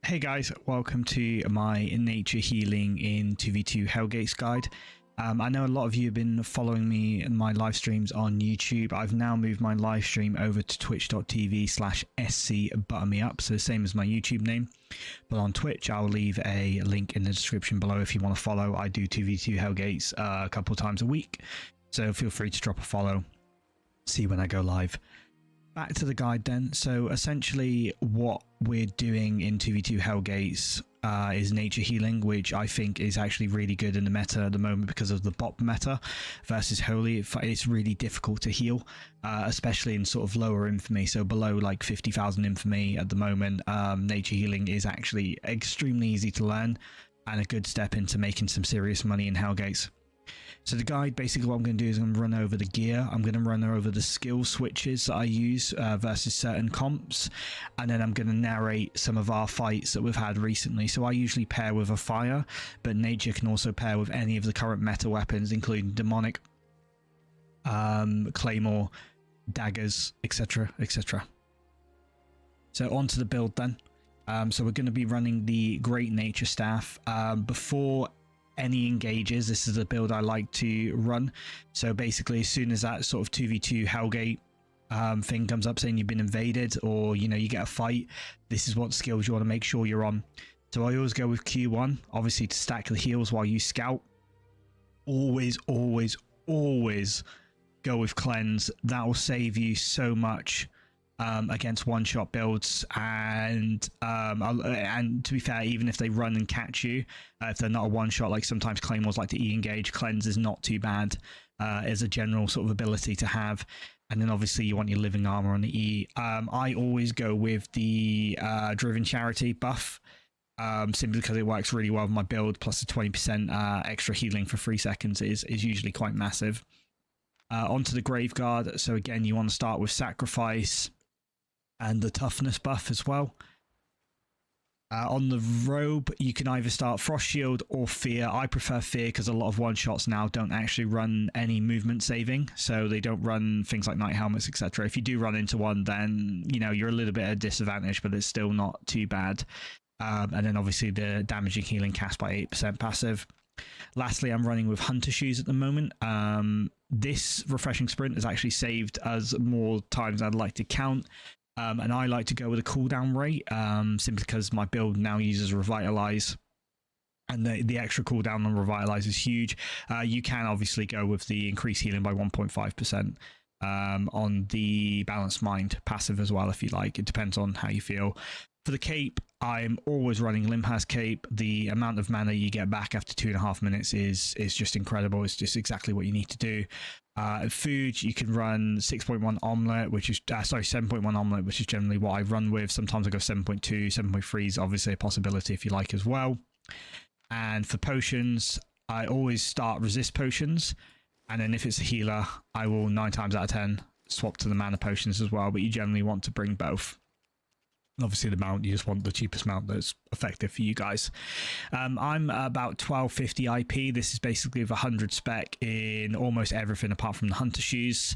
Hey guys, welcome to my nature healing in 2v2 Hellgates guide. I know a lot of you have been following me in my live streams on YouTube. I've now moved my live stream over to twitch.tv/SC_buttonmeup, so same as my YouTube name. But on Twitch, I'll leave a link in the description below if you want to follow. I do 2v2 Hellgates a couple of times a week, so feel free to drop a follow, see when I go live. Back to the guide then. So essentially what we're doing in 2v2 Hellgates is nature healing, which I think is actually really good in the meta at the moment because of the bot meta versus holy. It's really difficult to heal, especially in sort of lower infamy, so below like 50,000 infamy at the moment. Nature healing is actually extremely easy to learn and a good step into making some serious money in Hellgates. So the guide, basically what I'm going to do is I'm going to run over the gear, I'm going to run over the skill switches that I use versus certain comps, and then I'm going to narrate some of our fights that we've had recently. So I usually pair with a fire, but nature can also pair with any of the current meta weapons, including demonic, claymore, daggers, etc, etc. So onto the build then. So we're going to be running the Great Nature Staff. Before any engages, this is the build I like to run. So basically as soon as that sort of 2v2 Hellgate thing comes up saying you've been invaded, or you know you get a fight, this is what skills you want to make sure you're on. So I always go with Q1, obviously to stack the heals while you scout. Always go with cleanse. That will save you so much against one-shot builds, and to be fair, even if they run and catch you, if they're not a one-shot, like sometimes claymores like to E-engage, cleanse is not too bad as a general sort of ability to have. And then obviously you want your living armor on the E. I always go with the driven charity buff, simply because it works really well with my build, plus the 20% extra healing for 3 seconds is usually quite massive. Onto the Graveguard. So again, you want to start with sacrifice and the toughness buff as well. On the robe, you can either start frost shield or fear. I prefer fear because a lot of one shots now don't actually run any movement saving, so they don't run things like night helmets, etc. If you do run into one, then you know you're a little bit at a disadvantage, but it's still not too bad. And then obviously the damaging healing cast by 8% passive. Lastly, I'm running with hunter shoes at the moment. This refreshing sprint has actually saved us more times than I'd like to count. And I like to go with a cooldown rate, simply because my build now uses Revitalize, and the extra cooldown on Revitalize is huge. You can obviously go with the increased healing by 1.5% on the Balanced Mind passive as well if you like. It depends on how you feel. For the cape, I'm always running Limpaz cape. The amount of mana you get back after 2.5 minutes is just incredible. It's just exactly what you need to do. Food, you can run 6.1 omelette, which is 7.1 omelette, which is generally what I run with. Sometimes I go 7.2, 7.3 is obviously a possibility if you like as well. And for potions, I always start resist potions, and then if it's a healer, I will 9 times out of 10 swap to the mana potions as well. But you generally want to bring both. Obviously the mount, you just want the cheapest mount that's effective for you guys. I'm about 1250 IP. This is basically with 100 spec in almost everything apart from the hunter shoes.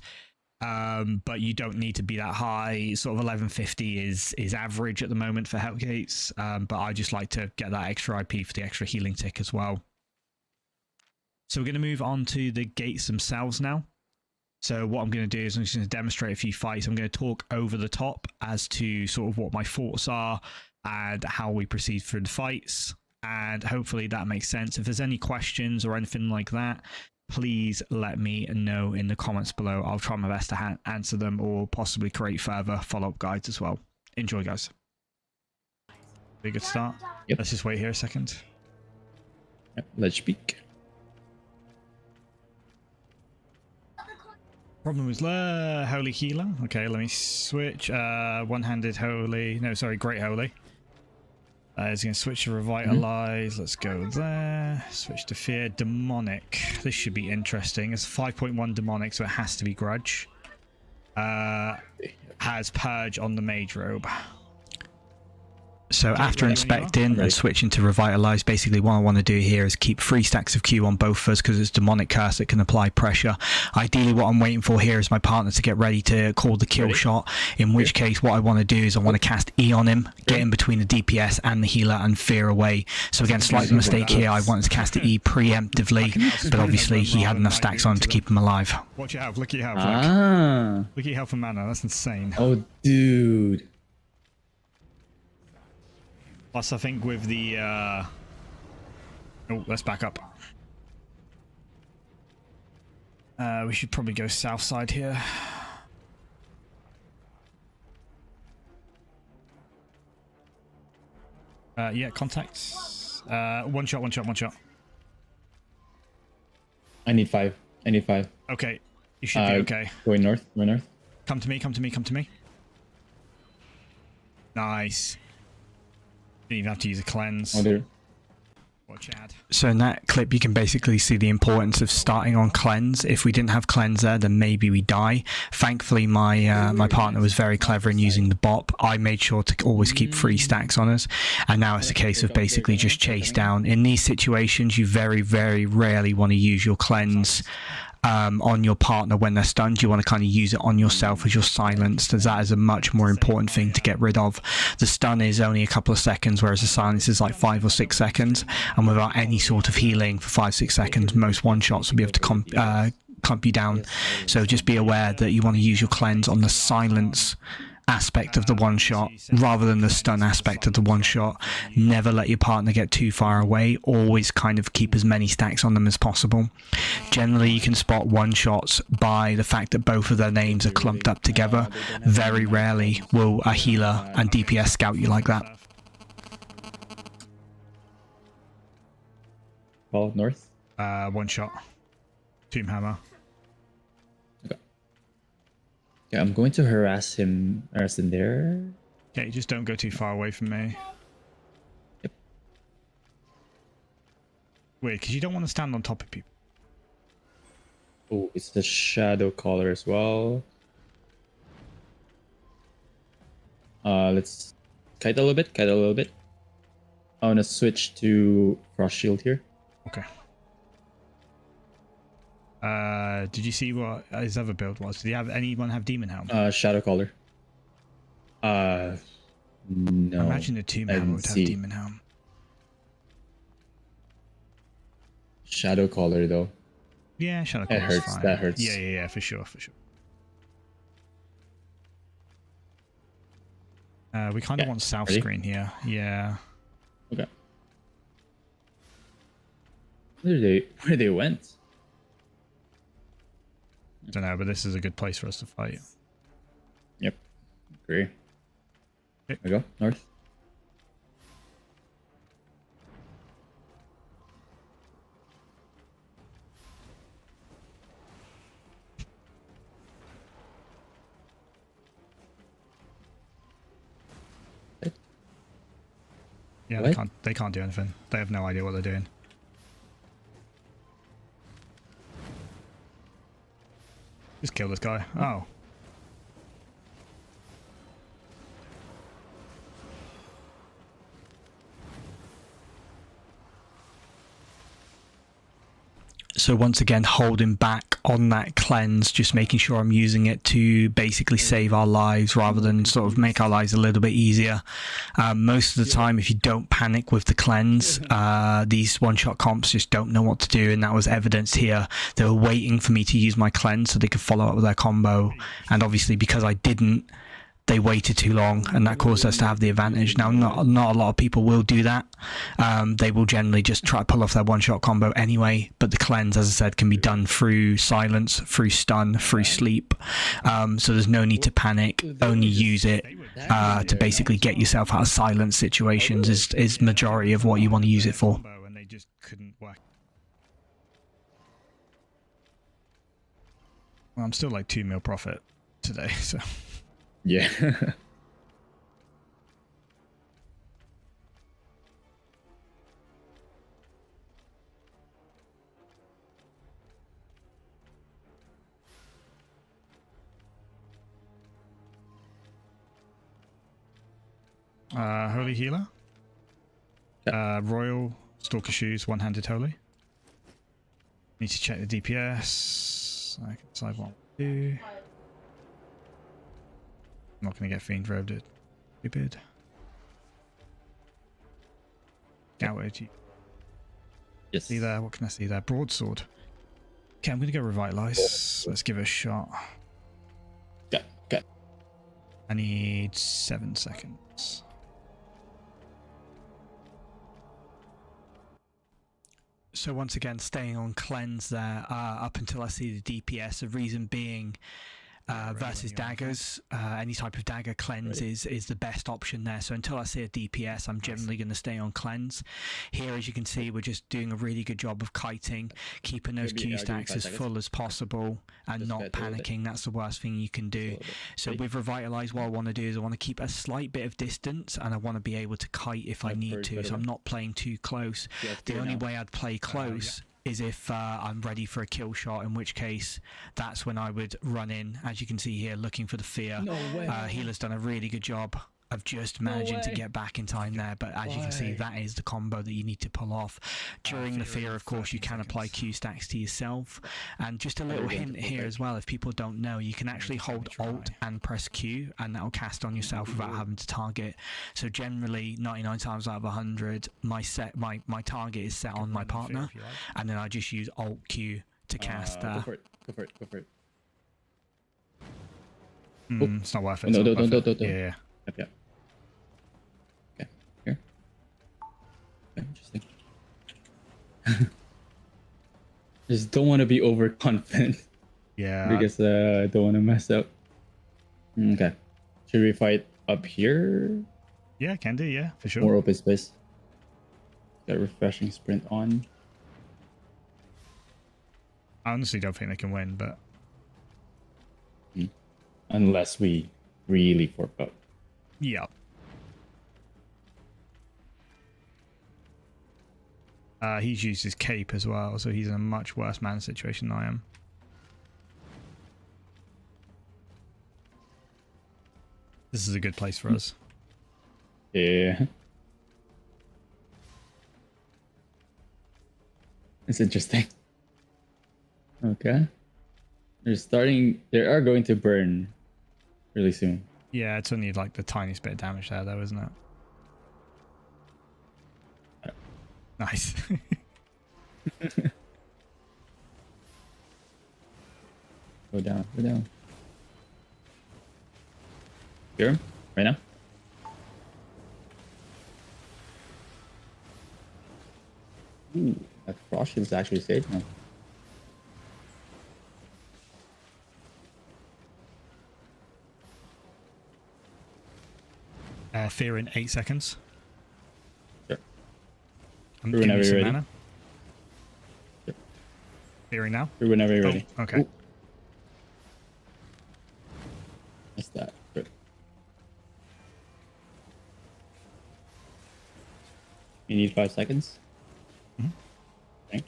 But you don't need to be that high. Sort of 1150 is average at the moment for Hellgates. But I just like to get that extra IP for the extra healing tick as well. So we're going to move on to the gates themselves now. So what I'm going to do is I'm just going to demonstrate a few fights. I'm going to talk over the top as to sort of what my thoughts are and how we proceed through the fights. And hopefully that makes sense. If there's any questions or anything like that, please let me know in the comments below. I'll try my best to answer them or possibly create further follow-up guides as well. Enjoy, guys. Be a good start. Yep. Let's just wait here a second. Yep, let's speak. Problem is holy healer. Okay, let me switch. One-handed holy. No, sorry, great holy. He's going to switch to revitalize. Let's go there. Switch to fear. Demonic. This should be interesting. It's 5.1 demonic, so it has to be grudge. Has purge on the mage robe. So after inspecting and switching to Revitalize, basically what I want to do here is keep 3 stacks of Q on both of us because it's Demonic Curse that can apply pressure. Ideally what I'm waiting for here is my partner to get ready to call the kill shot, in which case what I want to do is I want to cast E on him, get in between the DPS and the healer and fear away. So again, slight mistake here, I wanted to cast the E preemptively, but obviously he had enough stacks on him to keep him alive. Watch your health, look at your health, look at your health and mana, that's insane. Oh, dude. Plus, I think with the, oh, let's back up. We should probably go south side here. Yeah, contacts. One shot. I need 5. Okay, you should be okay. Going north, Come to me. Nice. Didn't even have to use a cleanse. Oh, there. Watch out. So in that clip, you can basically see the importance of starting on cleanse. If we didn't have cleanse there, then maybe we die. Thankfully, my partner was very clever in using the bop. I made sure to always keep 3 stacks on us, and now it's a case of basically just chase down. In these situations, you very, very rarely want to use your cleanse on your partner when they're stunned. You want to kind of use it on yourself as you're silenced, as that is a much more important thing to get rid of. The stun is only a couple of seconds, whereas the silence is like 5 or 6 seconds, and without any sort of healing for 5-6 seconds, most one-shots will be able to clump you down. So just be aware that you want to use your cleanse on the silence aspect of the one shot rather than the stun aspect of the one shot. Never let your partner get too far away. Always kind of keep as many stacks on them as possible. Generally, you can spot one shots by the fact that both of their names are clumped up together. Very rarely will a healer and DPS scout you like that. Well, north. One shot. Tomb hammer. Yeah, I'm going to harass him there. Okay, just don't go too far away from me. Yep. Weird, because you don't want to stand on top of people. Oh, it's the shadow caller as well. Let's kite a little bit. I want to switch to frost shield here. Okay. Did you see what his other build was? Did anyone have demon helm? Shadow caller. No. I imagine the tomb hammer would have demon helm. Shadow caller though. Yeah, shadow caller. That hurts. Fine. That hurts. Yeah, for sure. We kind of want south screen here. Yeah. Okay. Where they went? Don't know, but this is a good place for us to fight. Yep. Agree. Okay. There we go. North. Yeah, what? they can't do anything. They have no idea what they're doing. Just kill this guy. Oh. So once again, holding back on that cleanse, just making sure I'm using it to basically save our lives rather than sort of make our lives a little bit easier. Most of the time, if you don't panic with the cleanse, these one-shot comps just don't know what to do, and that was evidenced here. They were waiting for me to use my cleanse so they could follow up with their combo, and obviously because I didn't, they waited too long, and that caused us to have the advantage. Now, not a lot of people will do that. They will generally just try to pull off their one-shot combo anyway, but the cleanse, as I said, can be done through silence, through stun, through sleep. So there's no need to panic. Only use it to basically get yourself out of silence situations is majority of what you want to use it for. And they just couldn't whack. Well, I'm still like 2 mil profit today, so... Yeah. Holy Healer. Royal, Stalker Shoes, One-Handed Holy. Need to check the DPS. I can decide what to do. I'm not going to get Fiend Robed. Stupid. Gouted. Yes. See there? What can I see there? Broadsword. Okay, I'm going to go Revitalize. Let's give it a shot. Okay. Okay. I need 7 seconds. So once again, staying on cleanse there up until I see the DPS. The reason being versus daggers, any type of dagger cleanse is the best option there. So until I see a DPS, I'm generally going to stay on cleanse. Here, as you can see, we're just doing a really good job of kiting, keeping those Q stacks as full as possible and not panicking. That's the worst thing you can do. So with Revitalize, what I want to do is I want to keep a slight bit of distance and I want to be able to kite if I need to. So I'm not playing too close. The only way I'd play close is if I'm ready for a kill shot, in which case that's when I would run in, as you can see here, looking for the fear. No way. Healer's done a really good job of just managing to get back in time there, but as you can see, that is the combo that you need to pull off. During the fear, of course, you can apply Q stacks to yourself, and just a little hint here as well, if people don't know, you can actually hold Alt and press Q, and that'll cast on yourself without having to target. So generally, 99 times out of 100, my target is set on my partner, and then I just use Alt Q to cast. Go for it. Go for it. Go for it. It's not worth it. No, don't. Yeah. Okay. Okay. Here. Okay, interesting. Just don't want to be overconfident. Yeah. Because I don't want to mess up. Okay. Should we fight up here? Yeah, can do. Yeah, for sure. More open space. Got refreshing sprint on. I honestly don't think they can win, but Unless we really fork out. yeah. He's used his cape as well, so he's in a much worse mana situation than I am. This is a good place for us. Yeah. It's interesting. Okay. They are going to burn really soon. Yeah, it's only like the tiniest bit of damage there, though, isn't it? Nice. Go down, go down. Here, right now. Ooh, that frost is actually safe now. Fear in 8 seconds. Sure. I'm Whenever giving you you're some ready. mana. Sure. Fearing now. Whenever you're ready. Okay. Ooh. What's that? Good. You need 5 seconds? Mhm. Okay.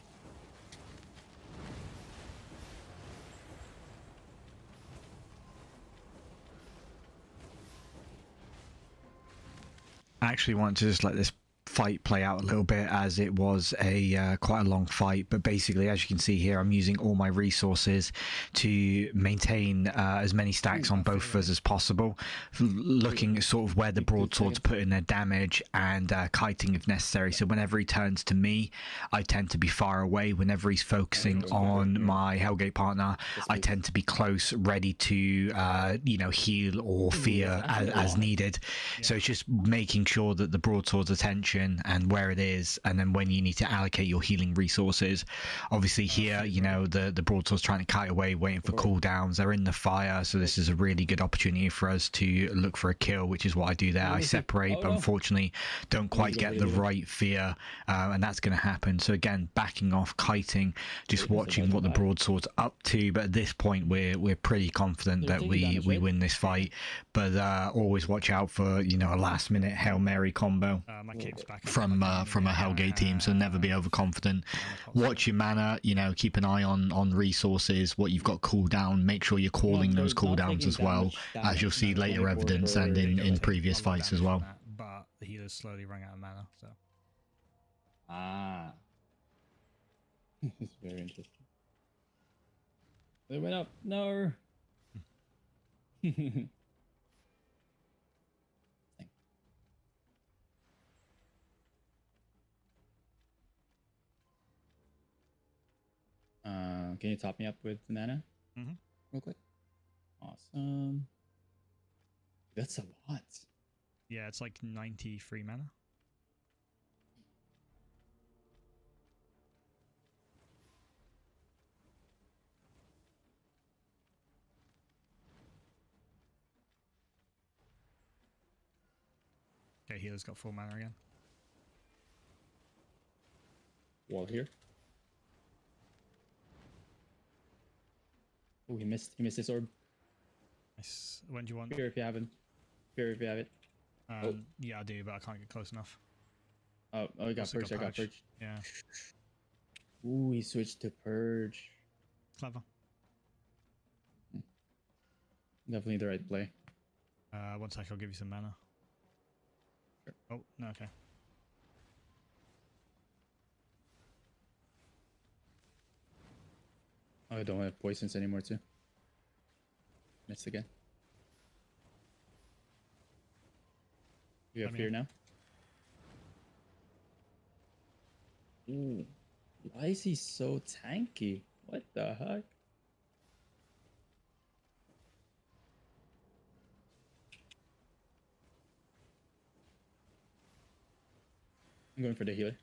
I actually want to just let this fight play out a little bit, as it was a quite a long fight, but basically, as you can see here, I'm using all my resources to maintain as many stacks on both of us as possible, looking at sort of where the broadswords put in their damage and kiting if necessary. So whenever he turns to me, I tend to be far away. Whenever he's focusing on my Hellgate partner, I tend to be close, ready to heal or fear as needed. So it's just making sure that the broadsword's attention and where it is, and then when you need to allocate your healing resources. Obviously here, the broadsword's trying to kite away, waiting for cooldowns. They're in the fire, so this is a really good opportunity for us to look for a kill, which is what I do there. I separate, but unfortunately don't quite get the right fear, and that's going to happen. So again, backing off, kiting, just watching what the broadsword's up to. But at this point, we're pretty confident that we win this fight. But always watch out for a last minute Hail Mary combo from a Hellgate team, so never be overconfident. Watch your mana, keep an eye on resources, what you've got cooldown. Make sure you're calling those cooldowns as well, as you'll see later evidence and in previous fights as well. But the healer's slowly running out of mana. So Ah. It's very interesting. They went up. No. Can you top me up with mana real quick? Awesome. That's a lot. yeah, it's like 93 mana. Okay, healer's got full mana again. Wall here. Oh, he missed. He missed his orb. Nice. When do you want? Fear if you haven't. Fear if you have it. Yeah, I do, but I can't get close enough. Oh, I got Also purged. I got purged. Yeah, Ooh, he switched to purge. clever. Definitely the right play. 1 sec, I'll give you some mana. Sure. Oh, no, okay. Oh, I don't have poisons anymore too. Missed again. You have fear now? Ooh. Why is he so tanky? What the heck? I'm going for the healer.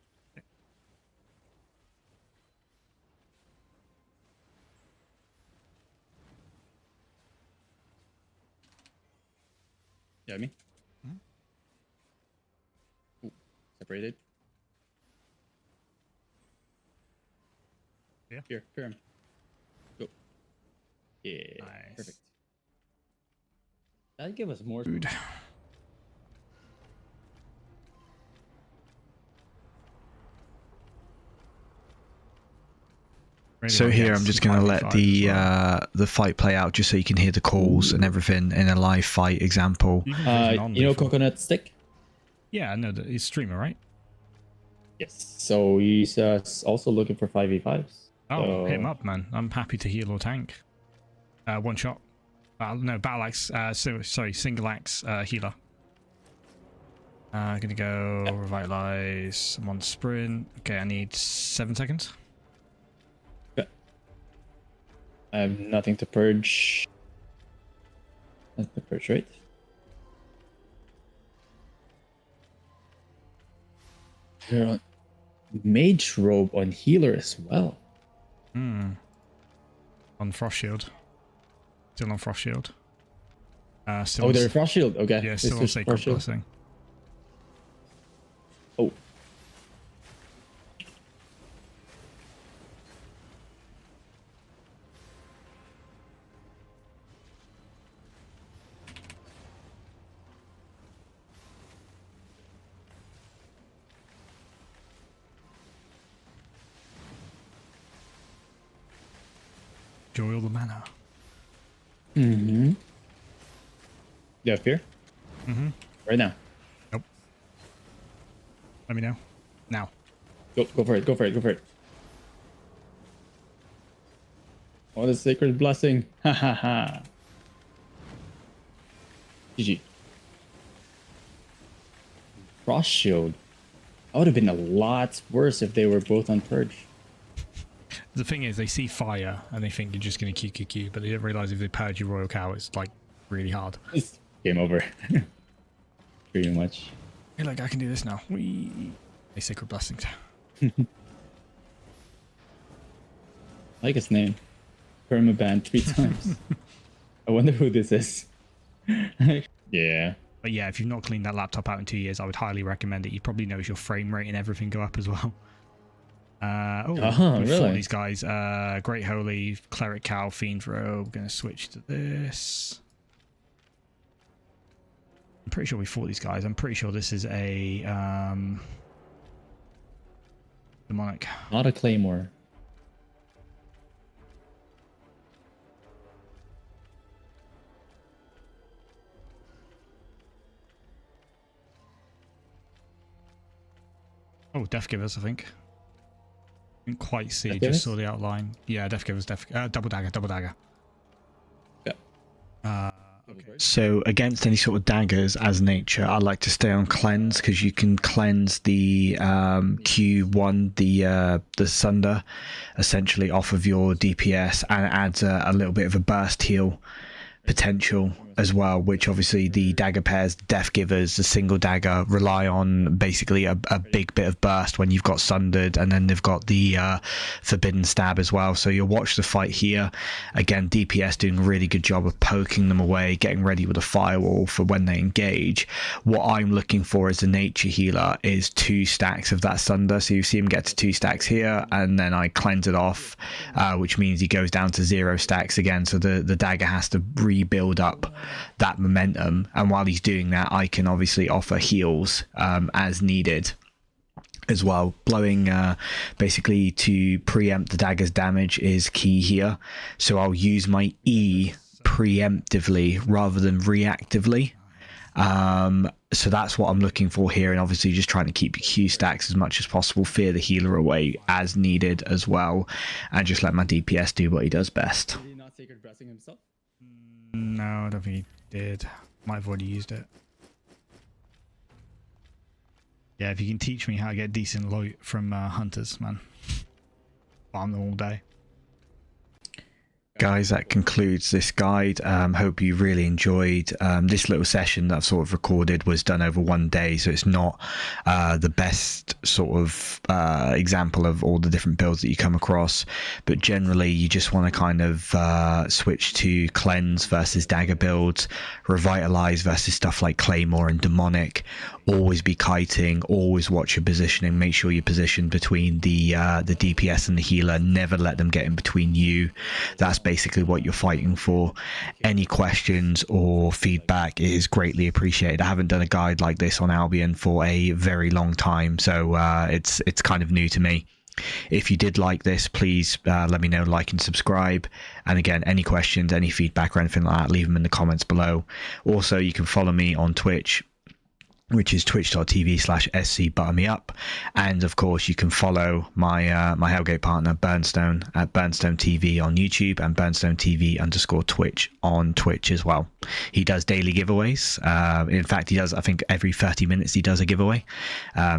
You have me? Ooh, separated. Yeah. Here, fear him. Go. Yeah. Nice. Perfect. That'd give us more Food. So here I'm just going to let the fight play out just so you can hear the calls and everything in a live fight example. you know coconut stick? Yeah, I know that he's streamer, right? Yes. So he's also looking for 5v5s. Oh, so... hit him up, man. I'm happy to heal or tank. One shot. No, battle axe. Sorry, single axe healer. Gonna go revitalize. I'm on sprint. Okay, I need 7 seconds. I have nothing to purge. That's the purge, right? Here on mage robe on healer as well. On frost shield. Still on frost shield. Still Oh, they're frost shield. Okay. Yeah, still on sacred blessing. Oh. Enjoy all the mana. Mm-hmm. You have fear? Mm-hmm. Right now. Nope. Let me know. Now. Go for it. Go for it. Go for it. Oh, the sacred blessing. Ha ha ha. GG. Frost shield. That would have been a lot worse if they were both on purge. The thing is, they see fire and they think you're just going to QQQ, but they don't realize if they purge your Royal Cow, it's like really hard. It's game over. Pretty much. Hey, look, I can do this now. Whee! A sacred blessings. I like his name. Permaban 3 times. I wonder who this is. Yeah. But yeah, if you've not cleaned that laptop out in 2 years, I would highly recommend it. You probably notice your frame rate and everything go up as well. Really? These guys. Great Holy, Cleric Cow, Fiend Robe. Going to switch to this. I'm pretty sure we fought these guys. I'm pretty sure this is a demonic. Not a claymore. Oh, Death Givers, I think. Didn't quite see, Death just Givers? saw the outline. Yeah, Death Givers, double dagger, double dagger. Yeah. Okay. So against any sort of daggers as nature, I like to stay on cleanse because you can cleanse the Q1, the Sunder, essentially off of your DPS, and it adds a little bit of a burst heal potential as well, which obviously the dagger pairs, Death Givers, the single dagger rely on basically a big bit of burst when you've got Sundered, and then they've got the Forbidden Stab as well. So you'll watch the fight here. Again, DPS doing a really good job of poking them away, getting ready with a firewall for when they engage. What I'm looking for as a nature healer is 2 stacks of that Sunder. So you see him get to 2 stacks here, and then I cleanse it off, which means he goes down to 0 stacks again. So the dagger has to rebuild up that momentum, and while he's doing that, I can obviously offer heals as needed as well. Blowing basically to preempt the dagger's damage is key here, so I'll use my E preemptively rather than reactively. So that's what I'm looking for here, and obviously just trying to keep your Q stacks as much as possible, fear the healer away as needed as well, and just let my DPS do what he does best. Did he not sacred blessing himself? No, I don't think he did. Might have already used it. Yeah, if you can teach me how to get decent loot from hunters, man. Farm them all day. Guys, that concludes this guide. Hope you really enjoyed this little session that I've sort of recorded. Was done over 1 day, so it's not the best sort of example of all the different builds that you come across, but generally you just want to kind of switch to cleanse versus dagger builds, revitalize versus stuff like claymore and demonic. Always be kiting, always watch your positioning, make sure you're positioned between the DPS and the healer, never let them get in between you. That's basically what you're fighting for. Any questions or feedback is greatly appreciated. I haven't done a guide like this on Albion for a very long time, so it's kind of new to me. If you did like this, please let me know, like and subscribe. And again, any questions, any feedback or anything like that, leave them in the comments below. Also, you can follow me on Twitch, which is twitch.tv/scbuttermeup, and of course you can follow my my Hellgate partner Bernstone at BernstoneTV on YouTube and BernstoneTV_Twitch on Twitch as well. He does daily giveaways. In fact, he does, I think every 30 minutes he does a giveaway,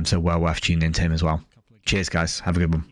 so well worth tuning into him as well. Cheers guys, have a good one.